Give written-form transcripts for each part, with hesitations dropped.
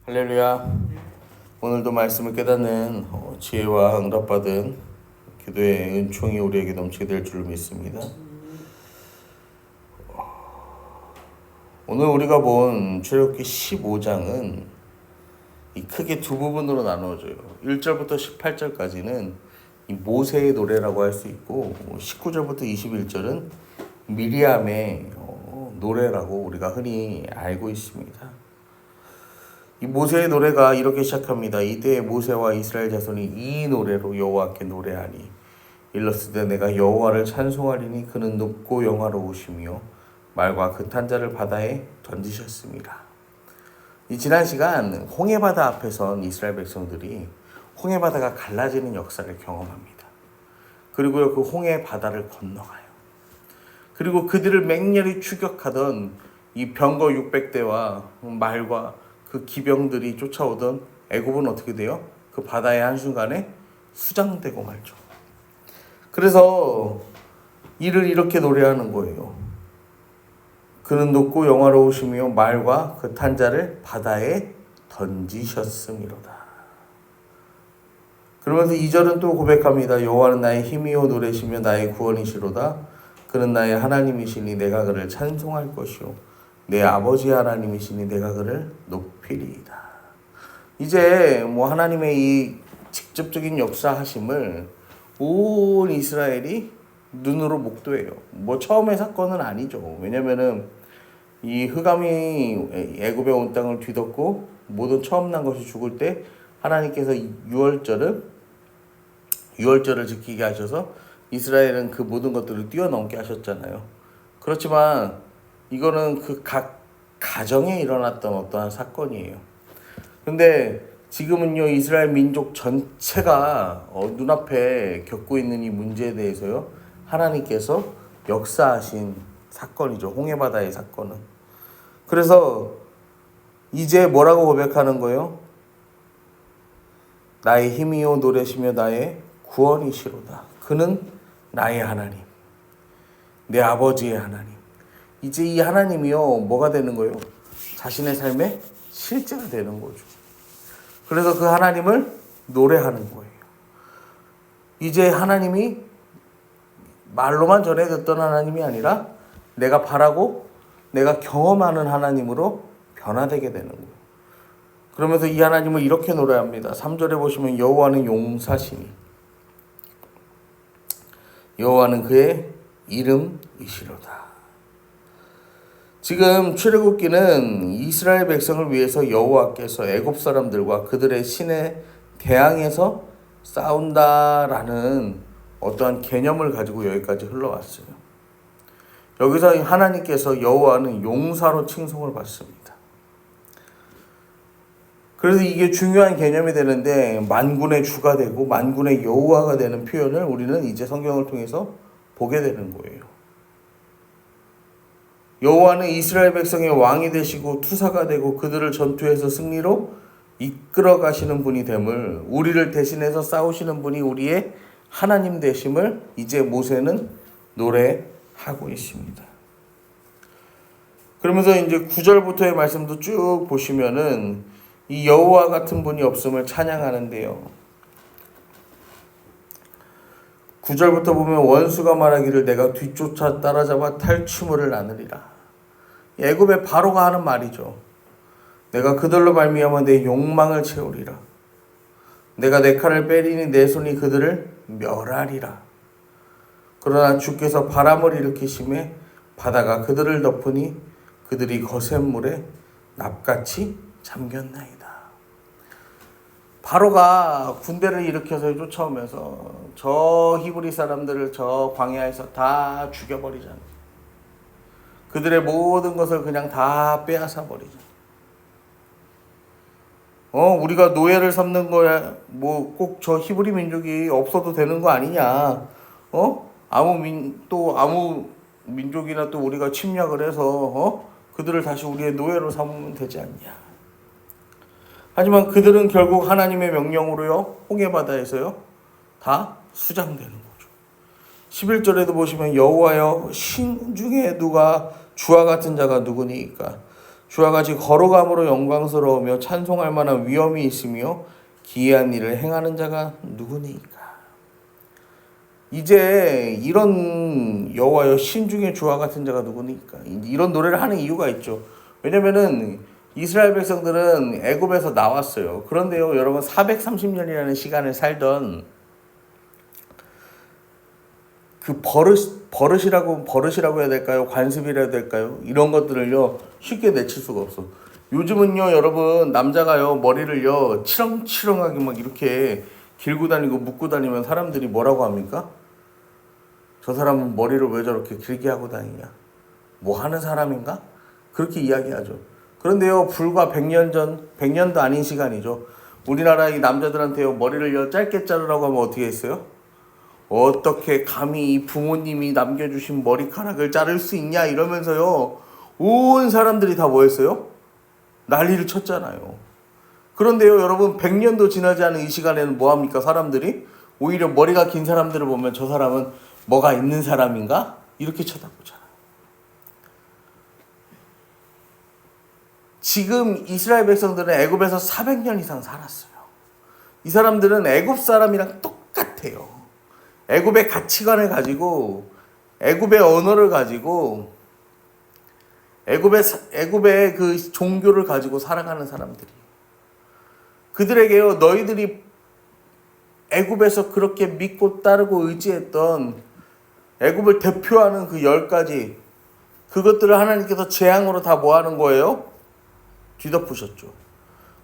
할렐루야. 오늘도 말씀을 깨닫는 지혜와 응답받은 기도의 은총이 우리에게 넘치게 될 줄로 믿습니다. 오늘 우리가 본 출애굽기 15장은 크게 두 부분으로 나누어져요. 1절부터 18절까지는 이 모세의 노래라고 할 수 있고 19절부터 21절은 미리암의 노래라고 우리가 흔히 알고 있습니다. 이 모세의 노래가 이렇게 시작합니다. 이때 모세와 이스라엘 자손이 이 노래로 여호와께 노래하니 일렀으되 내가 여호와를 찬송하리니 그는 높고 영화로우시며 말과 그 탄자를 바다에 던지셨습니다. 이 지난 시간 홍해바다 앞에 선 이스라엘 백성들이 홍해바다가 갈라지는 역사를 경험합니다. 그리고 그 홍해바다를 건너가요. 그리고 그들을 맹렬히 추격하던 이 병거 600대와 말과 그 기병들이 쫓아오던 애굽은 어떻게 돼요? 그 바다의 한순간에 수장되고 말죠. 그래서 이를 이렇게 노래하는 거예요. 그는 높고 영화로우시며 말과 그 탄자를 바다에 던지셨음이로다. 그러면서 2절은 또 고백합니다. 여호와는 나의 힘이요 노래시며 나의 구원이시로다. 그는 나의 하나님이시니 내가 그를 찬송할 것이요 내 아버지 하나님이시니 내가 그를 높이리이다. 이제 하나님의 이 직접적인 역사하심을 온 이스라엘이 눈으로 목도해요. 처음의 사건은 아니죠. 왜냐면은 이 흑암이 애굽에 온 땅을 뒤덮고 모든 처음 난 것이 죽을 때 하나님께서 유월절을 지키게 하셔서 이스라엘은 그 모든 것들을 뛰어넘게 하셨잖아요. 그렇지만 이거는 그 각 가정에 일어났던 어떠한 사건이에요. 근데 지금은요, 이스라엘 민족 전체가 눈앞에 겪고 있는 이 문제에 대해서요, 하나님께서 역사하신 사건이죠. 홍해바다의 사건은. 그래서 이제 뭐라고 고백하는 거예요? 나의 힘이요 노래시며 나의 구원이시로다. 그는 나의 하나님, 내 아버지의 하나님. 이제 이 하나님이요 뭐가 되는 거예요? 자신의 삶의 실제가 되는 거죠. 그래서 그 하나님을 노래하는 거예요. 이제 하나님이 말로만 전해 듣던 하나님이 아니라 내가 바라고 내가 경험하는 하나님으로 변화되게 되는 거예요. 그러면서 이 하나님을 이렇게 노래합니다. 3절에 보시면 여호와는 용사시니 여호와는 그의 이름이시로다. 지금 출애굽기는 이스라엘 백성을 위해서 여호와께서 애굽 사람들과 그들의 신에 대항해서 싸운다라는 어떠한 개념을 가지고 여기까지 흘러왔어요. 여기서 하나님께서 여호와는 용사로 칭송을 받습니다. 그래서 이게 중요한 개념이 되는데 만군의 주가 되고 만군의 여호와가 되는 표현을 우리는 이제 성경을 통해서 보게 되는 거예요. 여호와는 이스라엘 백성의 왕이 되시고 투사가 되고 그들을 전투에서 승리로 이끌어 가시는 분이 됨을, 우리를 대신해서 싸우시는 분이 우리의 하나님 되심을 이제 모세는 노래하고 있습니다. 그러면서 이제 9절부터의 말씀도 쭉 보시면은 이 여호와 같은 분이 없음을 찬양하는데요. 9절부터 보면 원수가 말하기를 내가 뒤쫓아 따라잡아 탈취물을 나누리라. 애굽의 바로가 하는 말이죠. 내가 그들로 말미암아 내 욕망을 채우리라. 내가 내 칼을 빼리니 내 손이 그들을 멸하리라. 그러나 주께서 바람을 일으키심에 바다가 그들을 덮으니 그들이 거센 물에 납같이 잠겼나이다. 바로가 군대를 일으켜서 쫓아오면서 저 히브리 사람들을 저 광야에서 다 죽여버리잖아요. 그들의 모든 것을 그냥 다 빼앗아 버리죠. 우리가 노예를 삼는 거야. 꼭 저 히브리 민족이 없어도 되는 거 아니냐? 아무 민족이나 또 우리가 침략을 해서 그들을 다시 우리의 노예로 삼으면 되지 않냐? 하지만 그들은 결국 하나님의 명령으로요, 홍해바다에서요, 다 수장되는 거죠. 11절에도 보시면 여호와여 신 중에 주와 같은 자가 누구니까 주와 같이 거룩함으로 영광스러우며 찬송할 만한 위엄이 있으며 기이한 일을 행하는 자가 누구니까. 이제 이런 여호와여 신중의 주와 같은 자가 누구니까. 이런 노래를 하는 이유가 있죠. 왜냐면은 이스라엘 백성들은 애굽에서 나왔어요. 그런데요, 여러분 430년이라는 시간을 살던 그 버릇이라고 해야 될까요? 관습이라 해야 될까요? 이런 것들을요 쉽게 내칠 수가 없어. 요즘은요, 여러분 남자가요 머리를요 치렁치렁하게 막 이렇게 길고 다니고 묶고 다니면 사람들이 뭐라고 합니까? 저 사람은 머리를 왜 저렇게 길게 하고 다니냐? 뭐 하는 사람인가? 그렇게 이야기하죠. 그런데요, 불과 100년 전, 100년도 아닌 시간이죠. 우리나라 이 남자들한테요 머리를요 짧게 자르라고 하면 어떻게 했어요? 어떻게 감히 부모님이 남겨주신 머리카락을 자를 수 있냐 이러면서요 온 사람들이 다 뭐 했어요? 난리를 쳤잖아요. 그런데요, 여러분 100년도 지나지 않은 이 시간에는 뭐 합니까? 사람들이 오히려 머리가 긴 사람들을 보면 저 사람은 뭐가 있는 사람인가? 이렇게 쳐다보잖아요. 지금 이스라엘 백성들은 애굽에서 400년 이상 살았어요. 이 사람들은 애굽 사람이랑 똑같아요. 애굽의 가치관을 가지고, 애굽의 언어를 가지고, 애굽의 그 종교를 가지고 살아가는 사람들이. 그들에게요, 너희들이 애굽에서 그렇게 믿고 따르고 의지했던 애굽을 대표하는 그 10가지, 그것들을 하나님께서 재앙으로 다 뭐 하는 거예요? 뒤덮으셨죠.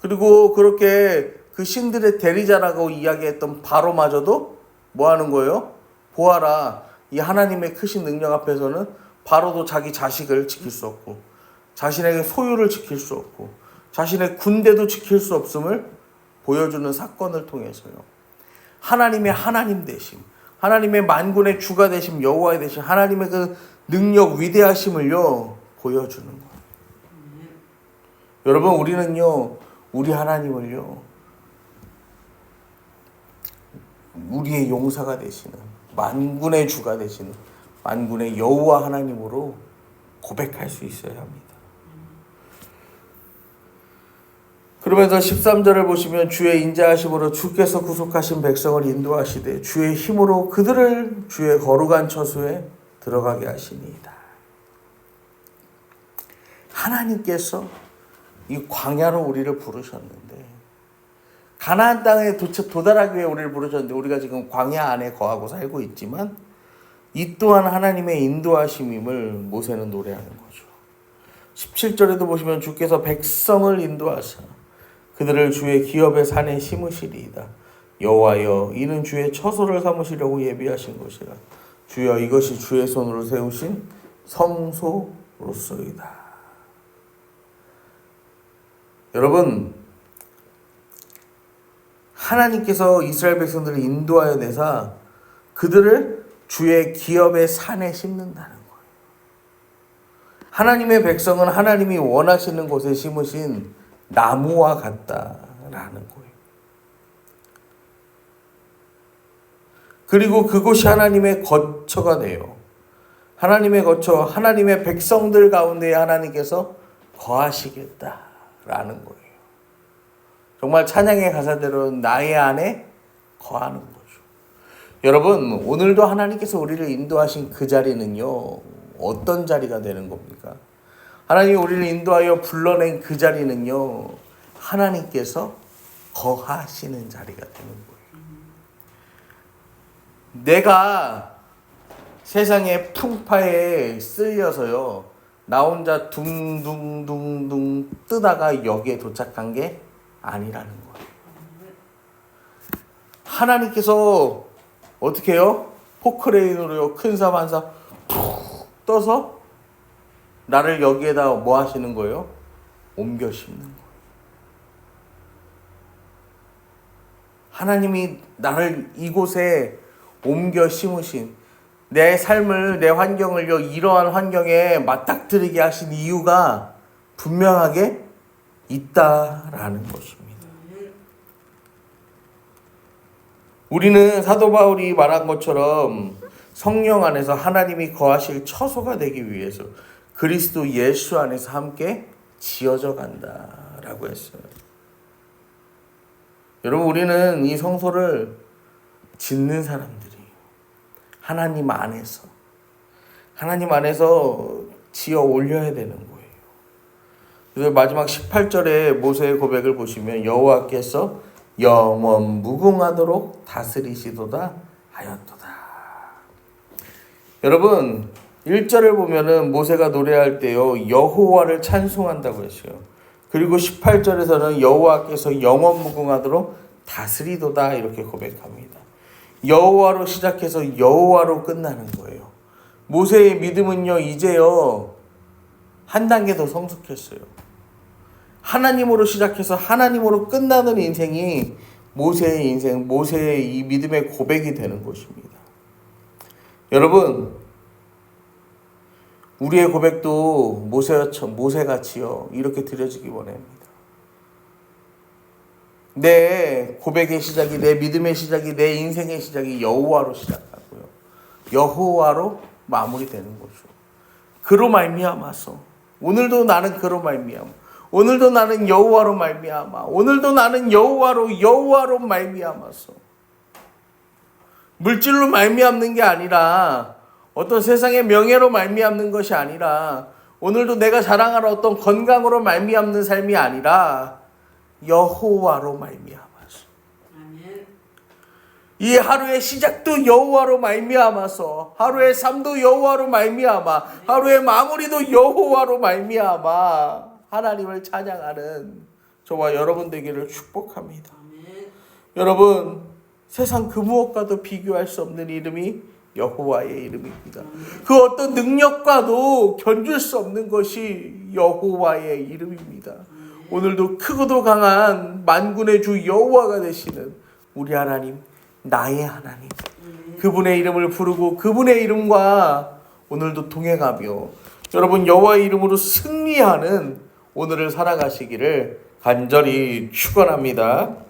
그리고 그렇게 그 신들의 대리자라고 이야기했던 바로마저도 뭐 하는 거예요? 보아라, 이 하나님의 크신 능력 앞에서는 바로도 자기 자식을 지킬 수 없고, 자신에게 소유를 지킬 수 없고, 자신의 군대도 지킬 수 없음을 보여주는 사건을 통해서요, 하나님의 하나님 되심, 하나님의 만군의 주가 되심, 여호와의 되심, 하나님의 그 능력 위대하심을요 보여주는 거예요. 여러분, 우리는요 우리 하나님을요 우리의 용사가 되시는, 만군의 주가 되시는 만군의 여호와 하나님으로 고백할 수 있어야 합니다. 그러면서 13절을 보시면 주의 인자하심으로 주께서 구속하신 백성을 인도하시되 주의 힘으로 그들을 주의 거룩한 처소에 들어가게 하시니이다. 하나님께서 이 광야로 우리를 부르셨는데, 가나안 땅에 도달하기 위해 우리를 부르셨는데, 우리가 지금 광야 안에 거하고 살고 있지만 이 또한 하나님의 인도하심임을 모세는 노래하는 거죠. 17절에도 보시면 주께서 백성을 인도하사 그들을 주의 기업의 산에 심으시리이다. 여호와여, 이는 주의 처소를 삼으시려고 예비하신 것이라. 주여, 이것이 주의 손으로 세우신 성소로소이다. 여러분, 하나님께서 이스라엘 백성들을 인도하여 내사 그들을 주의 기업의 산에 심는다는 거예요. 하나님의 백성은 하나님이 원하시는 곳에 심으신 나무와 같다라는 거예요. 그리고 그곳이 하나님의 거처가 돼요. 하나님의 거처, 하나님의 백성들 가운데 하나님께서 거하시겠다라는 거예요. 정말 찬양의 가사대로 나의 안에 거하는 거죠. 여러분, 오늘도 하나님께서 우리를 인도하신 그 자리는요 어떤 자리가 되는 겁니까? 하나님이 우리를 인도하여 불러낸 그 자리는요 하나님께서 거하시는 자리가 되는 거예요. 내가 세상의 풍파에 쓸려서요 나 혼자 둥둥둥둥 뜨다가 여기에 도착한 게 아니라는 거예요. 하나님께서 어떻게 해요? 포크레인으로요 큰 산 한 산 푹 떠서 나를 여기에다 뭐 하시는 거예요? 옮겨 심는 거예요. 하나님이 나를 이곳에 옮겨 심으신, 내 삶을, 내 환경을요 이러한 환경에 맞닥뜨리게 하신 이유가 분명하게 있다라는 것입니다. 우리는 사도 바울이 말한 것처럼 성령 안에서 하나님이 거하실 처소가 되기 위해서 그리스도 예수 안에서 함께 지어져 간다라고 했어요. 여러분, 우리는 이 성소를 짓는 사람들이에요. 하나님 안에서 지어 올려야 되는 거예요. 그래서 마지막 18절에 모세의 고백을 보시면 여호와께서 영원 무궁하도록 다스리시도다 하였도다. 여러분, 1절을 보면은 모세가 노래할 때요 여호와를 찬송한다고 했어요. 그리고 18절에서는 여호와께서 영원 무궁하도록 다스리도다 이렇게 고백합니다. 여호와로 시작해서 여호와로 끝나는 거예요. 모세의 믿음은요 이제요 한 단계 더 성숙했어요. 하나님으로 시작해서 하나님으로 끝나는 인생이 모세의 인생, 모세의 이 믿음의 고백이 되는 것입니다. 여러분, 우리의 고백도 모세같이요 이렇게 드려지기 원합니다. 내 고백의 시작이, 내 믿음의 시작이, 내 인생의 시작이 여호와로 시작하고요 여호와로 마무리되는 거죠. 그로 말미암아서 오늘도 나는 그로 말미암아, 오늘도 나는 여호와로 말미암아, 오늘도 나는 여호와로 말미암아서 물질로 말미암는 게 아니라 어떤 세상의 명예로 말미암는 것이 아니라 오늘도 내가 자랑할 어떤 건강으로 말미암는 삶이 아니라 여호와로 말미암아서 이 하루의 시작도 여호와로 말미암아서 하루의 삶도 여호와로 말미암아 하루의 마무리도 여호와로 말미암아 하나님을 찬양하는 저와 여러분 되기를 축복합니다. 여러분, 세상 그 무엇과도 비교할 수 없는 이름이 여호와의 이름입니다. 그 어떤 능력과도 견줄 수 없는 것이 여호와의 이름입니다. 오늘도 크고도 강한 만군의 주 여호와가 되시는 우리 하나님, 나의 하나님, 그분의 이름을 부르고 그분의 이름과 오늘도 동행하며 여러분 여호와의 이름으로 승리하는 오늘을 살아가시기를 간절히 축원합니다.